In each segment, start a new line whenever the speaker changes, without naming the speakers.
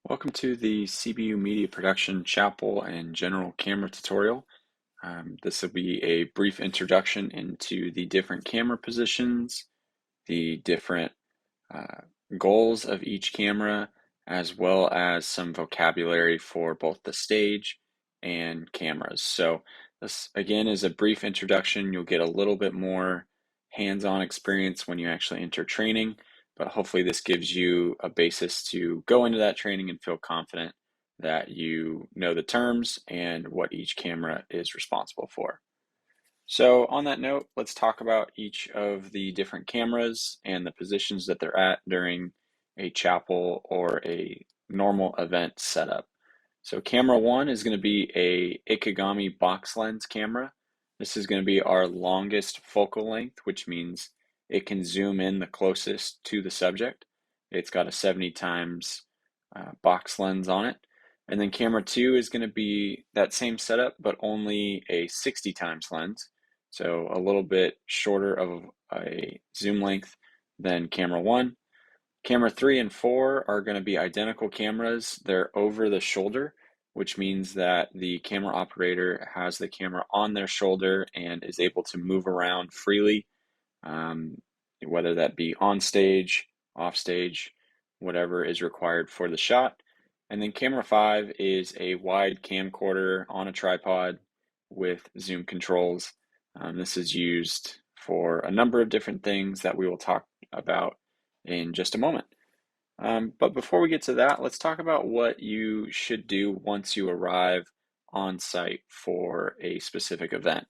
Welcome to the CBU Media Production Chapel and General Camera tutorial. This will be a brief introduction into the different camera positions, the different uh, goals of each camera, as well as some vocabulary for both the stage and cameras. So this again is a brief introduction. You'll get a little bit more hands-on experience when you actually enter training, but hopefully this gives you a basis to go into that training and feel confident that you know the terms and what each camera is responsible for. So on that note, let's talk about each of the different cameras and the positions that they're at during a chapel or a normal event setup. So camera one is going to be a Ikegami box lens camera. This is going to be our longest focal length, which means it can zoom in the closest to the subject. It's got a 70 times box lens on it. And then camera two is going to be that same setup, but only a 60 times lens. So a little bit shorter of a zoom length than camera one. Camera 3 and 4 are going to be identical cameras. They're over the shoulder, which means that the camera operator has the camera on their shoulder and is able to move around freely, um, whether that be on stage, off stage, whatever is required for the shot. And then camera 5 is a wide camcorder on a tripod with zoom controls. This is used for a number of different things that we will talk about in just a moment. But before we get to that, let's talk about what you should do once you arrive on site for a specific event.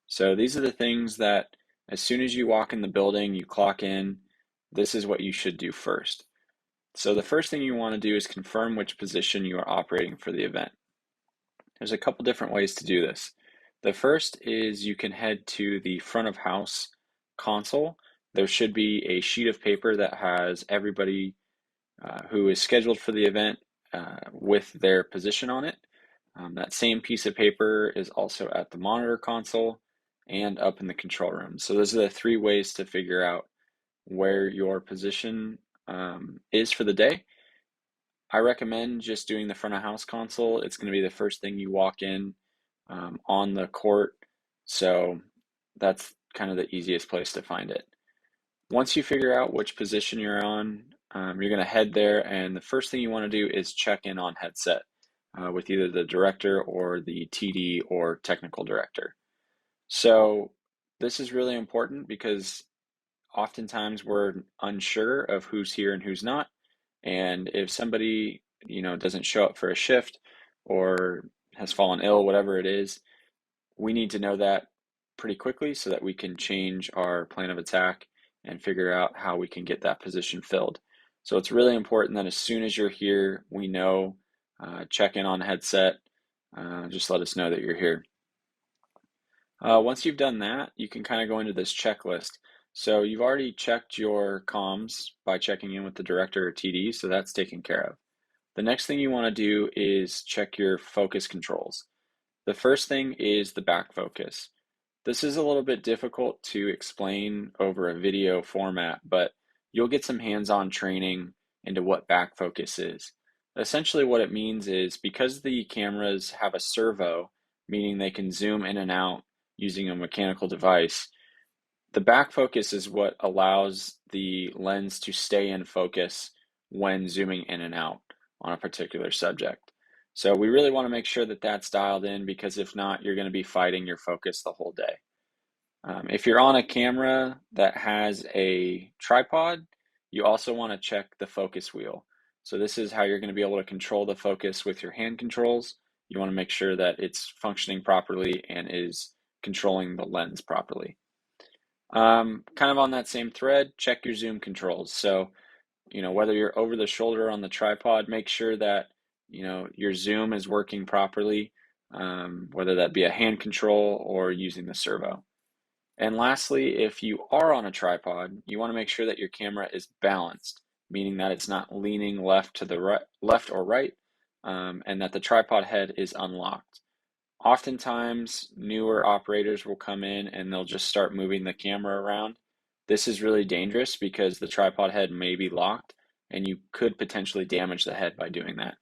So these are the things that as soon as you walk in the building, you clock in, this is what you should do first. So the first thing you want to do is confirm which position you are operating for the event. There's a couple different ways to do this. The first is you can head to the front of house console. There should be a sheet of paper that has everybody who is scheduled for the event with their position on it. That same piece of paper is also at the monitor console and up in the control room. So those are the three ways to figure out where your position is for the day. I recommend just doing the front of house console. It's going to be the first thing you walk in on the court. So that's kind of the easiest place to find it. Once you figure out which position you're on, you're going to head there, and the first thing you want to do is check in on headset with either the director or the TD or technical director. So this is really important because oftentimes we're unsure of who's here and who's not. And if somebody, doesn't show up for a shift or has fallen ill, whatever it is, we need to know that pretty quickly so that we can change our plan of attack and figure out how we can get that position filled. So it's really important that as soon as you're here, we know, check in on headset, just let us know that you're here. Once you've done that, you can kind of go into this checklist. So you've already checked your comms by checking in with the director or TD, so that's taken care of. The next thing you want to do is check your focus controls. The first thing is the back focus. This is a little bit difficult to explain over a video format, but you'll get some hands-on training into what back focus is. Essentially what it means is because the cameras have a servo, meaning they can zoom in and out using a mechanical device, the back focus is what allows the lens to stay in focus when zooming in and out on a particular subject. So we really want to make sure that that's dialed in, because if not, you're going to be fighting your focus the whole day. If you're on a camera that has a tripod, you also want to check the focus wheel. So this is how you're going to be able to control the focus with your hand controls. You want to make sure that it's functioning properly and is controlling the lens properly. Kind of on that same thread, check your zoom controls. So, whether you're over the shoulder on the tripod, make sure that, your zoom is working properly, whether that be a hand control or using the servo. And lastly, if you are on a tripod, you want to make sure that your camera is balanced, meaning that it's not leaning left to the right, left or right, and that the tripod head is unlocked. Oftentimes, newer operators will come in and they'll just start moving the camera around. This is really dangerous because the tripod head may be locked, and you could potentially damage the head by doing that.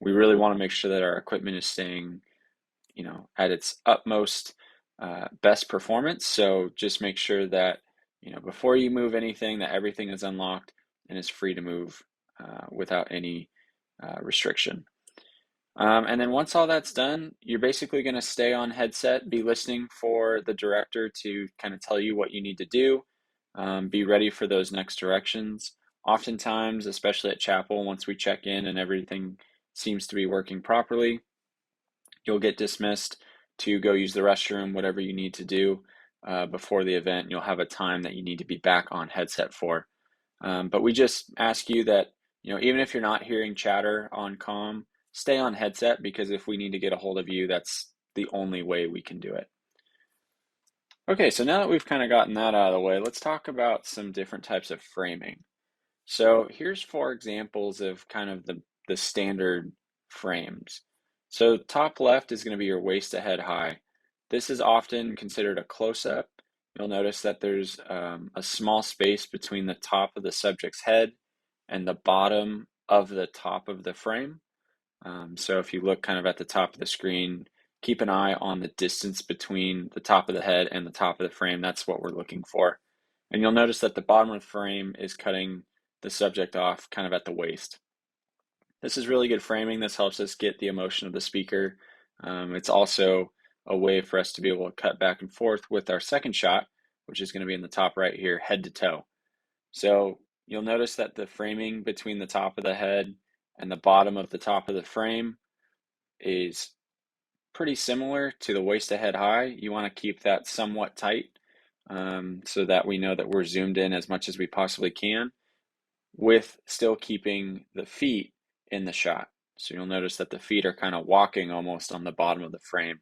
We really want to make sure that our equipment is staying, at its utmost best performance. So just make sure that, before you move anything, that everything is unlocked and is free to move without any restriction. And then once all that's done, you're basically going to stay on headset, be listening for the director to kind of tell you what you need to do, be ready for those next directions. Oftentimes, especially at chapel, once we check in and everything seems to be working properly, you'll get dismissed to go use the restroom, whatever you need to do before the event. You'll have a time that you need to be back on headset for. But we just ask you that, even if you're not hearing chatter on comm, stay on headset, because if we need to get a hold of you, that's the only way we can do it. Okay, so now that we've kind of gotten that out of the way, let's talk about some different types of framing. So here's 4 examples of kind of the standard frames. So top left is going to be your waist to head high. This is often considered a close-up. You'll notice that there's a small space between the top of the subject's head and the bottom of the top of the frame. So if you look kind of at the top of the screen, keep an eye on the distance between the top of the head and the top of the frame. That's what we're looking for. And you'll notice that the bottom of the frame is cutting the subject off kind of at the waist. This is really good framing. This helps us get the emotion of the speaker. It's also a way for us to be able to cut back and forth with our second shot, which is going to be in the top right here, head to toe. So you'll notice that the framing between the top of the head and the bottom of the top of the frame is pretty similar to the waist to head high. You want to keep that somewhat tight so that we know that we're zoomed in as much as we possibly can, with still keeping the feet in the shot. So you'll notice that the feet are kind of walking almost on the bottom of the frame.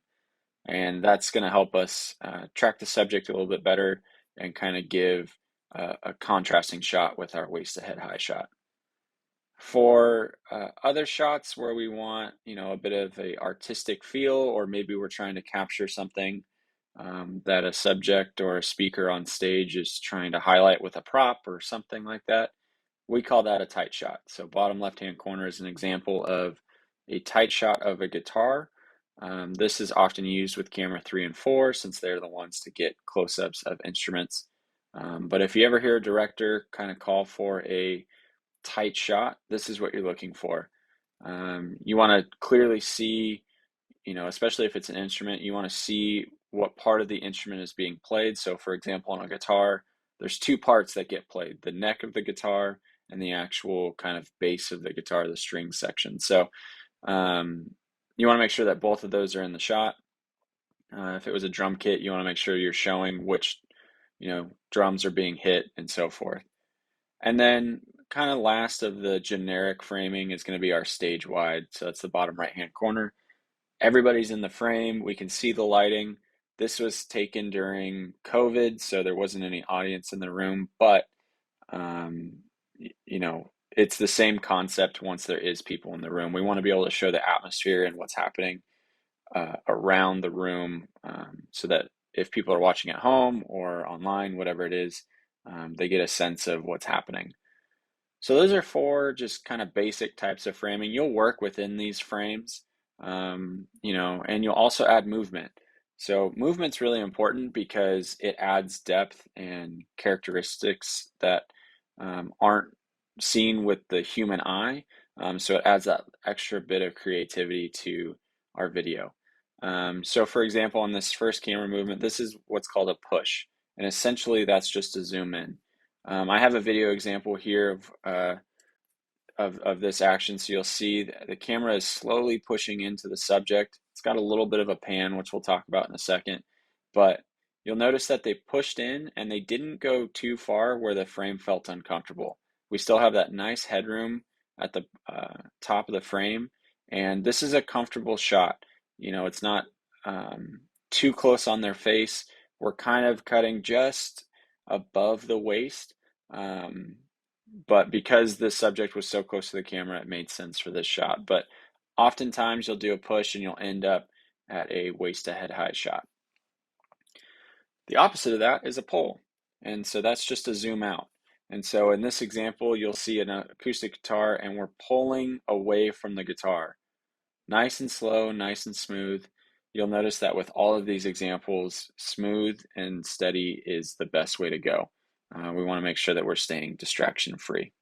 And that's going to help us track the subject a little bit better and kind of give a contrasting shot with our waist to head high shot. For other shots where we want, a bit of a artistic feel, or maybe we're trying to capture something that a subject or a speaker on stage is trying to highlight with a prop or something like that, we call that a tight shot. So bottom left-hand corner is an example of a tight shot of a guitar. This is often used with camera 3 and 4 since they're the ones to get close-ups of instruments. But if you ever hear a director kind of call for a tight shot, this is what you're looking for. You want to clearly see, especially if it's an instrument, you want to see what part of the instrument is being played. So for example, on a guitar, there's 2 parts that get played, the neck of the guitar and the actual kind of base of the guitar, the string section. So you want to make sure that both of those are in the shot. If it was a drum kit, you want to make sure you're showing which, drums are being hit and so forth. And then kind of last of the generic framing is going to be our stage wide. So that's the bottom right-hand corner. Everybody's in the frame. We can see the lighting. This was taken during COVID, so there wasn't any audience in the room, but it's the same concept once there is people in the room. We want to be able to show the atmosphere and what's happening around the room, so that if people are watching at home or online, whatever it is, they get a sense of what's happening. So those are 4 just kind of basic types of framing. You'll work within these frames, and you'll also add movement. So movement's really important because it adds depth and characteristics that aren't seen with the human eye. So it adds that extra bit of creativity to our video. So for example, on this first camera movement, this is what's called a push. And essentially that's just a zoom in. I have a video example here of this action. So you'll see the camera is slowly pushing into the subject. It's got a little bit of a pan, which we'll talk about in a second, but you'll notice that they pushed in and they didn't go too far where the frame felt uncomfortable. We still have that nice headroom at the top of the frame, and this is a comfortable shot. It's not too close on their face. We're kind of cutting just above the waist, but because the subject was so close to the camera, it made sense for this shot. But oftentimes you'll do a push and you'll end up at a waist to head high shot. The opposite of that is a pull. And so that's just a zoom out. And so in this example, you'll see an acoustic guitar and we're pulling away from the guitar. Nice and slow, nice and smooth. You'll notice that with all of these examples, smooth and steady is the best way to go. We want to make sure that we're staying distraction free.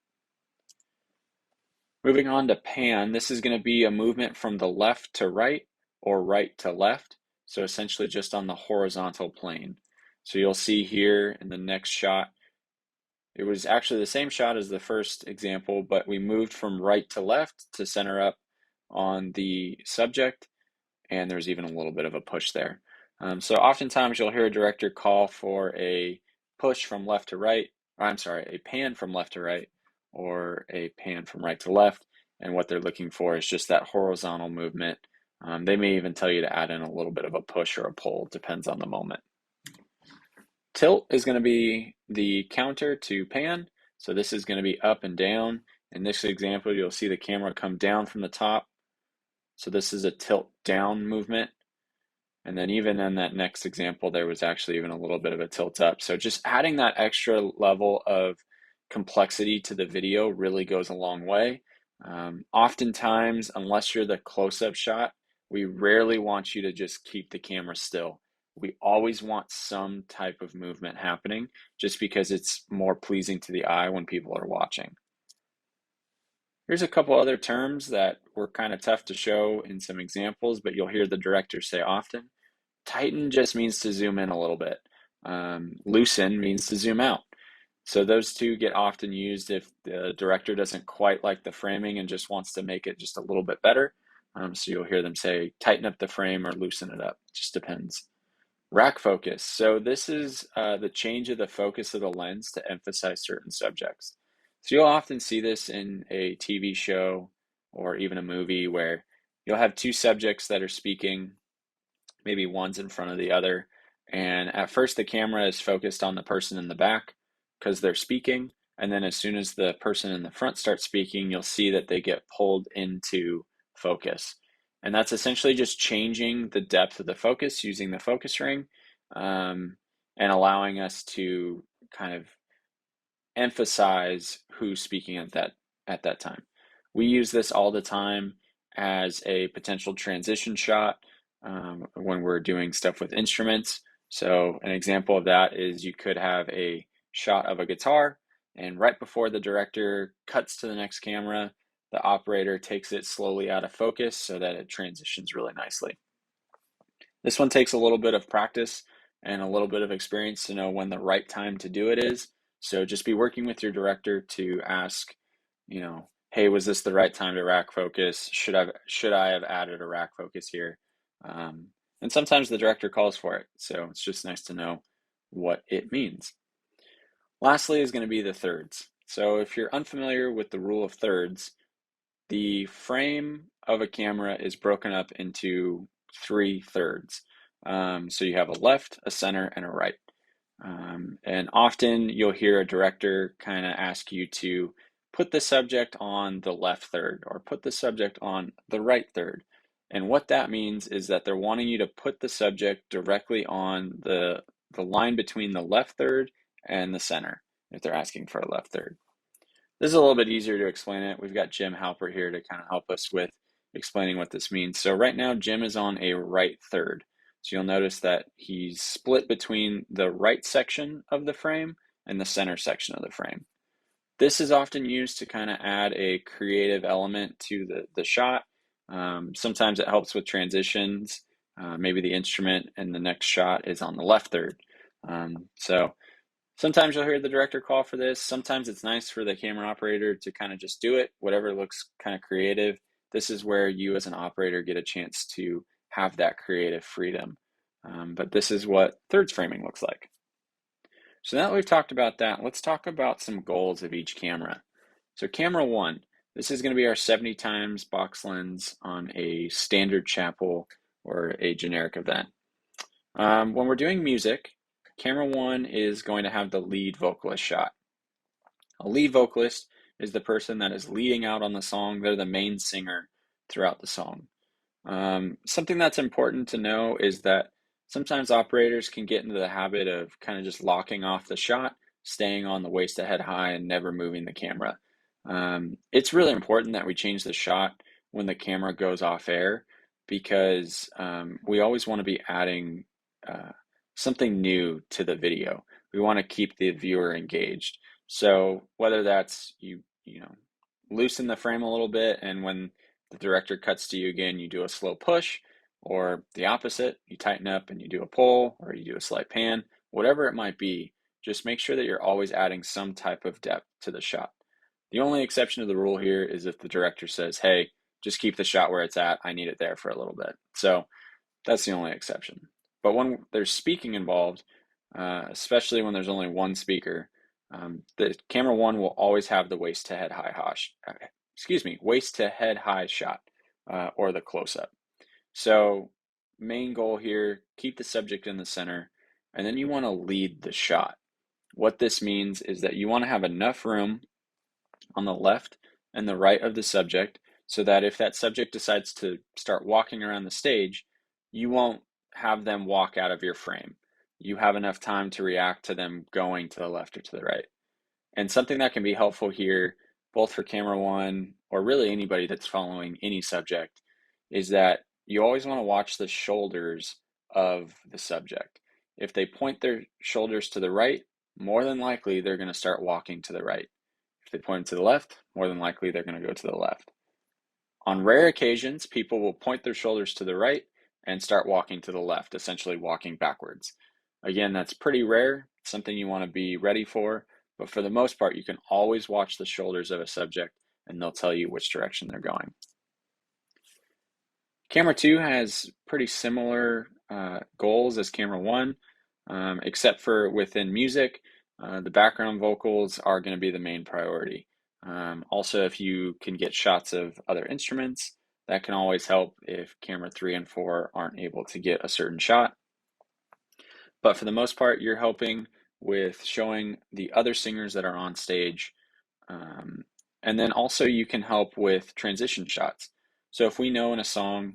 Moving on to pan, this is going to be a movement from the left to right or right to left. So essentially just on the horizontal plane. So you'll see here in the next shot, it was actually the same shot as the first example, but we moved from right to left to center up on the subject, and there's even a little bit of a push there. So oftentimes you'll hear a director call for a push from left to right, or I'm sorry, a pan from left to right, or a pan from right to left, and what they're looking for is just that horizontal movement. They may even tell you to add in a little bit of a push or a pull, depends on the moment. Tilt is going to be the counter to pan. So this is going to be up and down. In this example, you'll see the camera come down from the top. So this is a tilt down movement. And then even in that next example, there was actually even a little bit of a tilt up. So just adding that extra level of complexity to the video really goes a long way. Oftentimes, unless you're the close-up shot, we rarely want you to just keep the camera still. We always want some type of movement happening just because it's more pleasing to the eye when people are watching. Here's a couple other terms that were kind of tough to show in some examples, but you'll hear the director say often. Tighten just means to zoom in a little bit. Loosen means to zoom out. So those two get often used if the director doesn't quite like the framing and just wants to make it just a little bit better. So you'll hear them say, tighten up the frame or loosen it up. Just depends. Rack focus. So this is the change of the focus of the lens to emphasize certain subjects. So you'll often see this in a TV show or even a movie where you'll have two subjects that are speaking, maybe one's in front of the other. And at first, the camera is focused on the person in the back because they're speaking. And then as soon as the person in the front starts speaking, you'll see that they get pulled into focus. And that's essentially just changing the depth of the focus using the focus ring, and allowing us to kind of emphasize who's speaking at that time. We use this all the time as a potential transition shot when we're doing stuff with instruments. So an example of that is you could have a shot of a guitar, and right before the director cuts to the next camera, the operator takes it slowly out of focus so that it transitions really nicely. This one takes a little bit of practice and a little bit of experience to know when the right time to do it is. So just be working with your director to ask, hey, was this the right time to rack focus? Should I have added a rack focus here? And sometimes the director calls for it. So it's just nice to know what it means. Lastly is going to be the thirds. So if you're unfamiliar with the rule of thirds, the frame of a camera is broken up into 3 thirds. So you have a left, a center, and a right. And often you'll hear a director kind of ask you to put the subject on the left third or put the subject on the right third. And what that means is that they're wanting you to put the subject directly on the line between the left third and the center if they're asking for a left third. This is a little bit easier to explain it. We've got Jim Halper here to kind of help us with explaining what this means. So right now, Jim is on a right third. So you'll notice that he's split between the right section of the frame and the center section of the frame. This is often used to kind of add a creative element to the shot. Sometimes it helps with transitions. Maybe the instrument in the next shot is on the left third. So sometimes you'll hear the director call for this. Sometimes it's nice for the camera operator to kind of just do it, whatever looks kind of creative. This is where you as an operator get a chance to have that creative freedom. But this is what thirds framing looks like. So now that we've talked about that, let's talk about some goals of each camera. So camera 1, this is going to be our 70 times box lens on a standard chapel or a generic event. When we're doing music, camera 1 is going to have the lead vocalist shot. A lead vocalist is the person that is leading out on the song. They're the main singer throughout the song. Something that's important to know is that sometimes operators can get into the habit of kind of just locking off the shot staying on the waist to head high and never moving the camera. It's really important that we change the shot when the camera goes off air because we always want to be adding uh, something new to the video. We want to keep the viewer engaged. So whether that's you loosen the frame a little bit, and when the director cuts to you again, you do a slow push, or the opposite, you tighten up and you do a pull, or you do a slight pan, whatever it might be, just make sure that you're always adding some type of depth to the shot. The only exception to the rule here is if the director says, hey, just keep the shot where it's at. I need it there for a little bit. So that's the only exception. But when there's speaking involved, especially when there's only one speaker, the camera one will always have the waist to head high waist to head high shot, or the close up. So main goal here, keep the subject in the center, and then you want to lead the shot. What this means is that you want to have enough room on the left and the right of the subject so that if that subject decides to start walking around the stage, you won't have them walk out of your frame. You have enough time to react to them going to the left or to the right. And something that can be helpful here, both for camera one or really anybody that's following any subject, is that you always want to watch the shoulders of the subject. If they point their shoulders to the right, more than likely they're going to start walking to the right. If they point to the left, more than likely they're going to go to the left. On rare occasions, people will point their shoulders to the right and start walking to the left, essentially walking backwards. Again, that's pretty rare, something you want to be ready for, but for the most part, you can always watch the shoulders of a subject and they'll tell you which direction they're going. Camera 2 has pretty similar goals as camera 1, except for within music, the background vocals are going to be the main priority. Also, if you can get shots of other instruments, that can always help if camera 3 and 4 aren't able to get a certain shot. But for the most part, you're helping with showing the other singers that are on stage. And then also you can help with transition shots. So if we know in a song,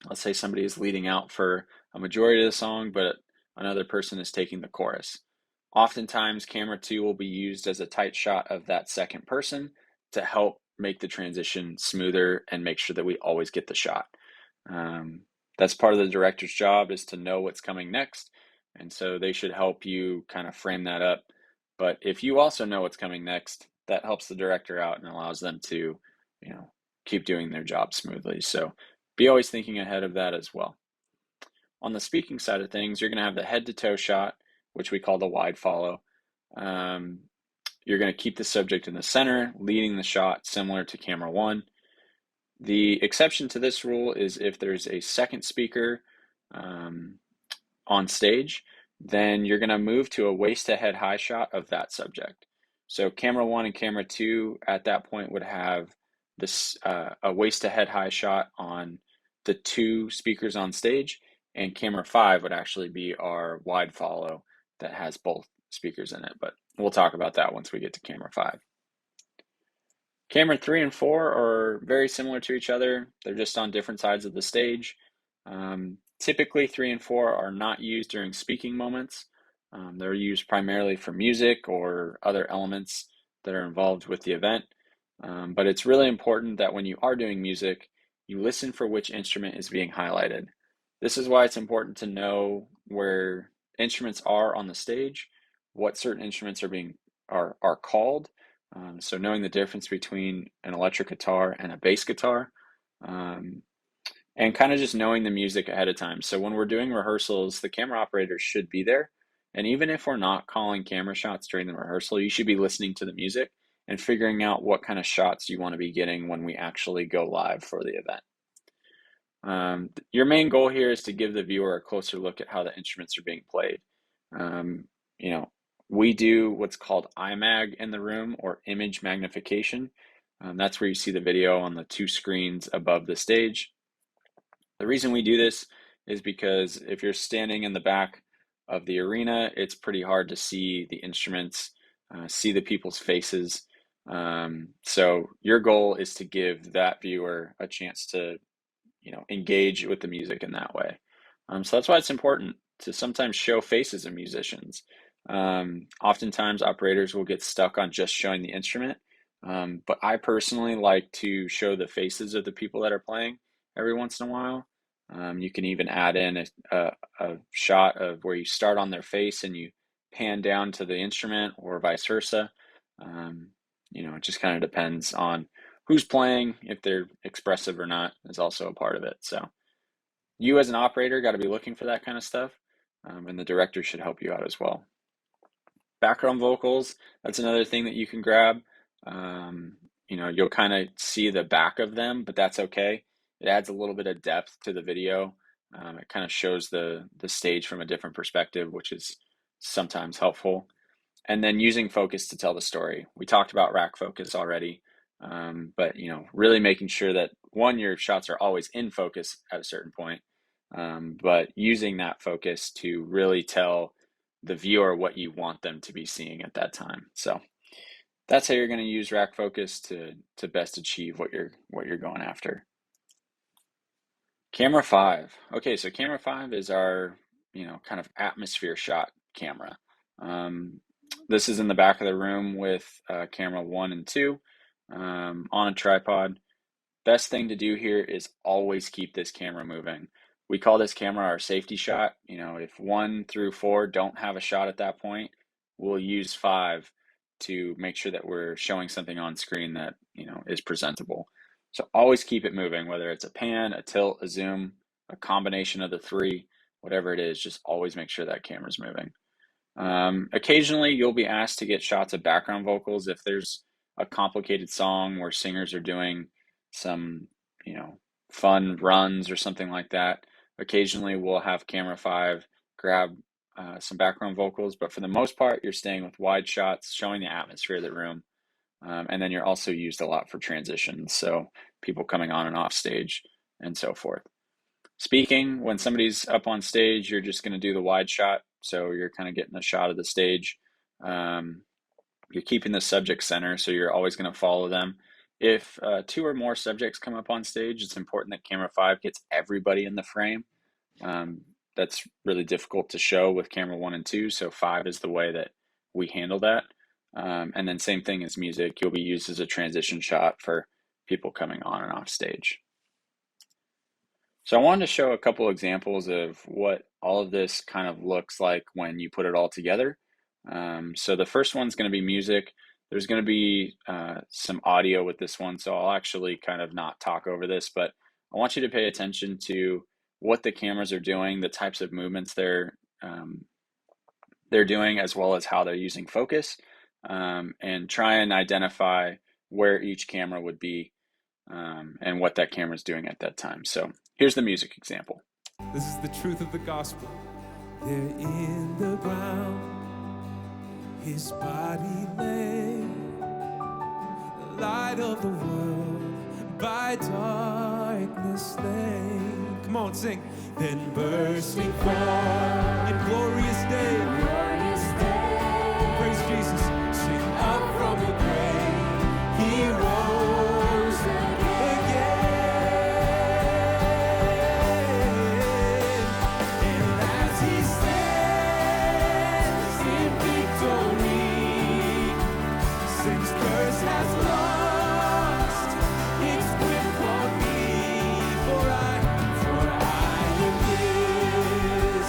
let's say somebody is leading out for a majority of the song, but another person is taking the chorus. Oftentimes, camera 2 will be used as a tight shot of that second person to help make the transition smoother and make sure that we always get the shot. That's part of the director's job, is to know what's coming next. And so they should help you kind of frame that up. But if you also know what's coming next, that helps the director out and allows them to, keep doing their job smoothly. So be always thinking ahead of that as well. On the speaking side of things, you're going to have the head to toe shot, which we call the wide follow. You're going to keep the subject in the center, leading the shot similar to camera 1. The exception to this rule is if there's a second speaker on stage, then you're going to move to a waist to head high shot of that subject. So camera 1 and camera 2 at that point would have this a waist to head high shot on the 2 speakers on stage, and camera 5 would actually be our wide follow that has both speakers in it, but we'll talk about that once we get to camera 5. Camera 3 and 4 are very similar to each other. They're just on different sides of the stage. Typically, 3 and 4 are not used during speaking moments. They're used primarily for music or other elements that are involved with the event. But it's really important that when you are doing music, you listen for which instrument is being highlighted. This is why it's important to know where instruments are on the stage, what certain instruments are called. So knowing the difference between an electric guitar and a bass guitar, and kind of just knowing the music ahead of time. So when we're doing rehearsals, the camera operator should be there. And even if we're not calling camera shots during the rehearsal, you should be listening to the music and figuring out what kind of shots you want to be getting when we actually go live for the event. Your main goal here is to give the viewer a closer look at how the instruments are being played. We do what's called IMAG in the room, or image magnification. That's where you see the video on the 2 screens above the stage. The reason we do this is because if you're standing in the back of the arena, it's pretty hard to see the instruments, see the people's faces. So your goal is to give that viewer a chance to, engage with the music in that way. So that's why it's important to sometimes show faces of musicians. Oftentimes operators will get stuck on just showing the instrument, but I personally like to show the faces of the people that are playing every once in a while. You can even add in a shot of where you start on their face and you pan down to the instrument, or vice versa. Um, it just kind of depends on who's playing, if they're expressive or not, is also a part of it. So you as an operator got to be looking for that kind of stuff, and the director should help you out as well. Background vocals, that's another thing that you can grab. You'll kind of see the back of them, but that's okay. It adds a little bit of depth to the video. It kind of shows the stage from a different perspective, which is sometimes helpful. And then using focus to tell the story. We talked about rack focus already, but really making sure that one, your shots are always in focus at a certain point, but using that focus to really tell the viewer what you want them to be seeing at that time. So that's how you're going to use rack focus to best achieve what you're going after. Camera 5. Okay, so camera 5 is our kind of atmosphere shot camera. This is in the back of the room with camera 1 and 2 on a tripod. Best thing to do here is always keep this camera moving. We call this camera our safety shot. If 1 through 4 don't have a shot at that point, we'll use 5 to make sure that we're showing something on screen that is presentable. So always keep it moving, whether it's a pan, a tilt, a zoom, a combination of the 3, whatever it is, just always make sure that camera's moving. Occasionally you'll be asked to get shots of background vocals if there's a complicated song where singers are doing some, fun runs or something like that. Occasionally we'll have camera 5 grab some background vocals, but for the most part, you're staying with wide shots, showing the atmosphere of the room. And then you're also used a lot for transitions, so people coming on and off stage and so forth. Speaking, when somebody's up on stage, you're just going to do the wide shot, so you're kind of getting a shot of the stage. You're keeping the subject center, so you're always going to follow them. If 2 or more subjects come up on stage, it's important that camera 5 gets everybody in the frame. That's really difficult to show with camera 1 and 2, so 5 is the way that we handle that. And then same thing as music, you'll be used as a transition shot for people coming on and off stage. So I wanted to show a couple examples of what all of this kind of looks like when you put it all together. So the first one's going to be music. There's going to be some audio with this one, so I'll actually kind of not talk over this, but I want you to pay attention to what the cameras are doing, the types of movements they're doing, as well as how they're using focus, and try and identify where each camera would be and what that camera is doing at that time. So here's the music example.
This is the truth of the gospel. There in the ground, his body lay, light of the world, by darkness slain. Come on, sing. Then bursting forth in glorious day, praise Jesus. Sing up from the grave, he rose again. And as he stands in victory, since curse has lost its grip on me, for I am his,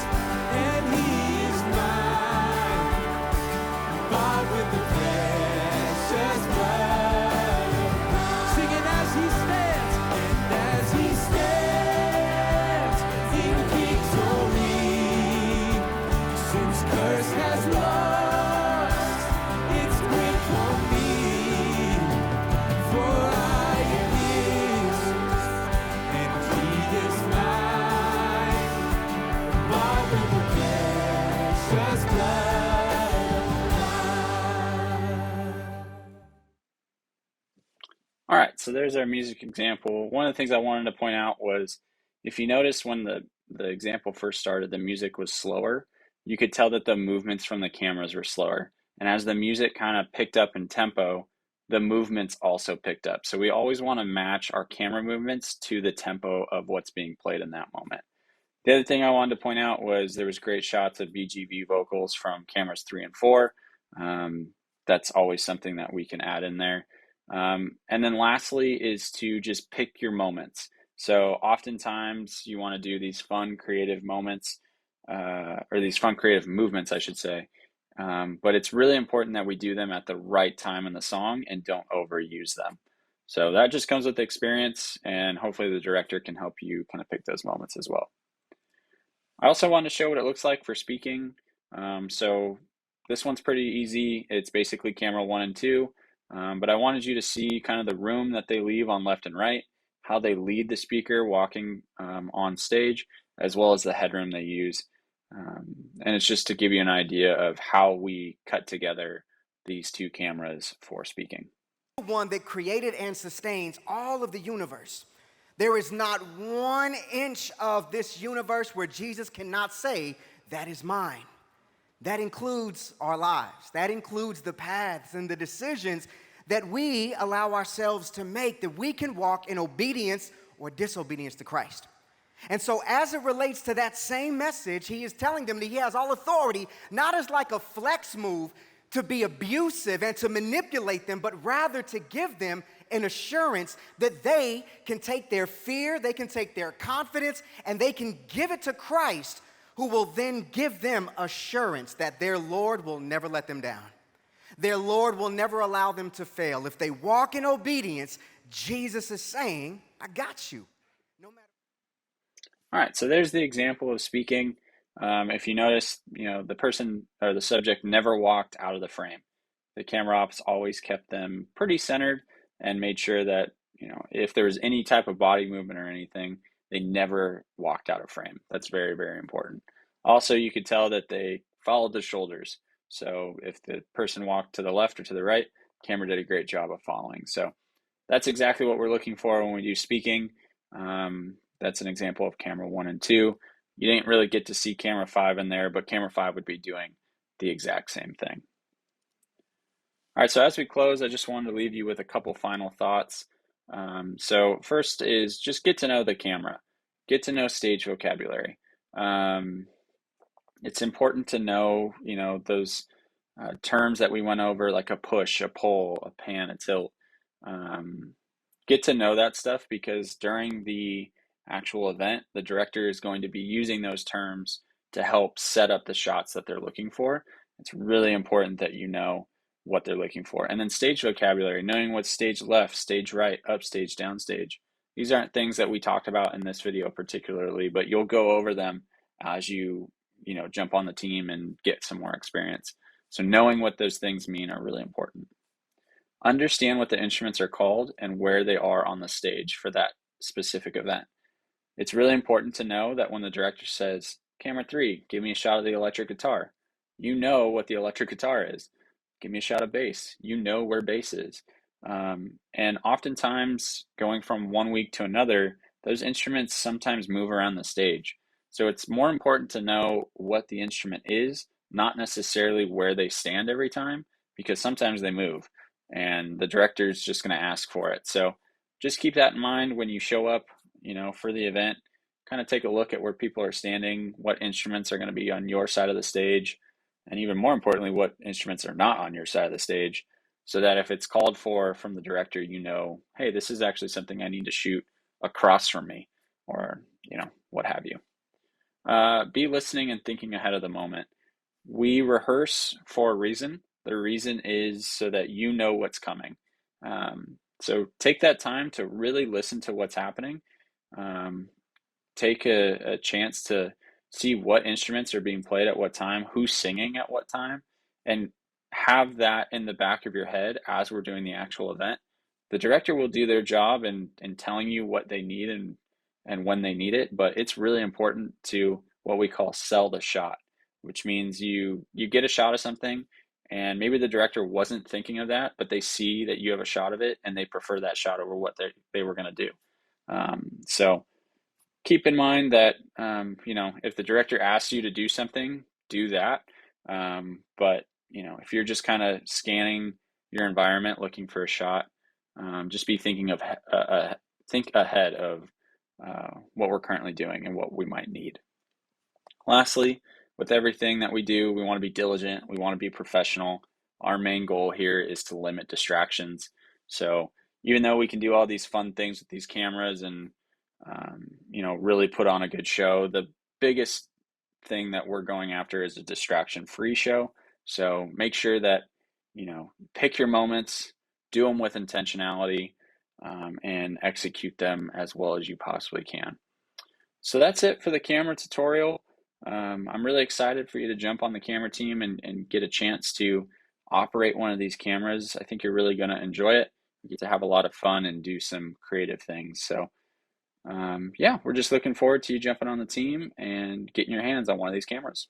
and he is mine, bought with the precious blood of Christ. Singing as he stands, and as he stands in victory, since curse has lost its grip on me, for I am his, and he is mine, bought with the precious blood of Christ.
All right, so there's our music example. One of the things I wanted to point out was, if you notice when the example first started, the music was slower. You could tell that the movements from the cameras were slower. And as the music kind of picked up in tempo, the movements also picked up. So we always want to match our camera movements to the tempo of what's being played in that moment. The other thing I wanted to point out was there was great shots of BGV vocals from cameras 3 and 4. Um, that's always something that we can add in there. And then lastly is to just pick your moments. So oftentimes you want to do these fun creative moments, or these fun creative movements, I should say. But it's really important that we do them at the right time in the song and don't overuse them. So that just comes with experience, and hopefully the director can help you kind of pick those moments as well. I also wanted to show what it looks like for speaking. So this one's pretty easy. It's basically camera 1 and 2, but I wanted you to see kind of the room that they leave on left and right, how they lead the speaker walking on stage, as well as the headroom they use. And it's just to give you an idea of how we cut together these two cameras for speaking.
One that created and sustains all of the universe. There is not 1 inch of this universe where Jesus cannot say, that is mine. That includes our lives. That includes the paths and the decisions that we allow ourselves to make, that we can walk in obedience or disobedience to Christ. And so as it relates to that same message, he is telling them that he has all authority, not as like a flex move to be abusive and to manipulate them, but rather to give them an assurance that they can take their fear, they can take their confidence, and they can give it to Christ, who will then give them assurance that their Lord will never let them down. Their Lord will never allow them to fail. If they walk in obedience, Jesus is saying, I got you. No matter.
All right, so there's the example of speaking. If you notice, the person or the subject never walked out of the frame. The camera ops always kept them pretty centered and made sure that, if there was any type of body movement or anything, they never walked out of frame. That's very, very important. Also, you could tell that they followed the shoulders. So if the person walked to the left or to the right, camera did a great job of following. So that's exactly what we're looking for when we do speaking. That's an example of camera 1 and 2. You didn't really get to see camera 5 in there, but camera 5 would be doing the exact same thing. All right, so as we close, I just wanted to leave you with a couple final thoughts. So first is just get to know the camera, get to know stage vocabulary. It's important to know, those terms that we went over, like a push, a pull, a pan, a tilt. Get to know that stuff, because during the actual event, the director is going to be using those terms to help set up the shots that they're looking for. It's really important that you know what they're looking for. And then stage vocabulary, knowing what's stage left, stage right, upstage, downstage. These aren't things that we talked about in this video particularly, but you'll go over them as you jump on the team and get some more experience. So knowing what those things mean are really important. Understand what the instruments are called and where they are on the stage for that specific event. It's really important to know that when the director says, camera 3, give me a shot of the electric guitar, you know what the electric guitar is. Give me a shot of bass. You know where bass is. And oftentimes, going from one week to another, those instruments sometimes move around the stage. So it's more important to know what the instrument is, not necessarily where they stand every time, because sometimes they move and the director is just going to ask for it. So just keep that in mind when you show up, for the event. Kind of take a look at where people are standing, what instruments are going to be on your side of the stage, and even more importantly, what instruments are not on your side of the stage, so that if it's called for from the director, hey, this is actually something I need to shoot across from me, or, what have you. Be listening and thinking ahead of the moment. We rehearse for a reason. The reason is so that you know what's coming. So take that time to really listen to what's happening. Take a chance to see what instruments are being played at what time, who's singing at what time, and have that in the back of your head as we're doing the actual event. The director will do their job in telling you what they need and when they need it, but it's really important to what we call sell the shot, which means you get a shot of something, and maybe the director wasn't thinking of that, but they see that you have a shot of it and they prefer that shot over what they were going to do. So keep in mind that, if the director asks you to do something, do that. But, if you're just kind of scanning your environment, looking for a shot, just be thinking think ahead of what we're currently doing and what we might need. Lastly, with everything that we do, we want to be diligent, we want to be professional. Our main goal here is to limit distractions. So even though we can do all these fun things with these cameras and really put on a good show, the biggest thing that we're going after is a distraction-free show. So make sure that pick your moments, do them with intentionality, and execute them as well as you possibly can. So that's it for the camera tutorial. I'm really excited for you to jump on the camera team and get a chance to operate one of these cameras. I think you're really going to enjoy it. You get to have a lot of fun and do some creative things. So yeah, we're just looking forward to you jumping on the team and getting your hands on one of these cameras.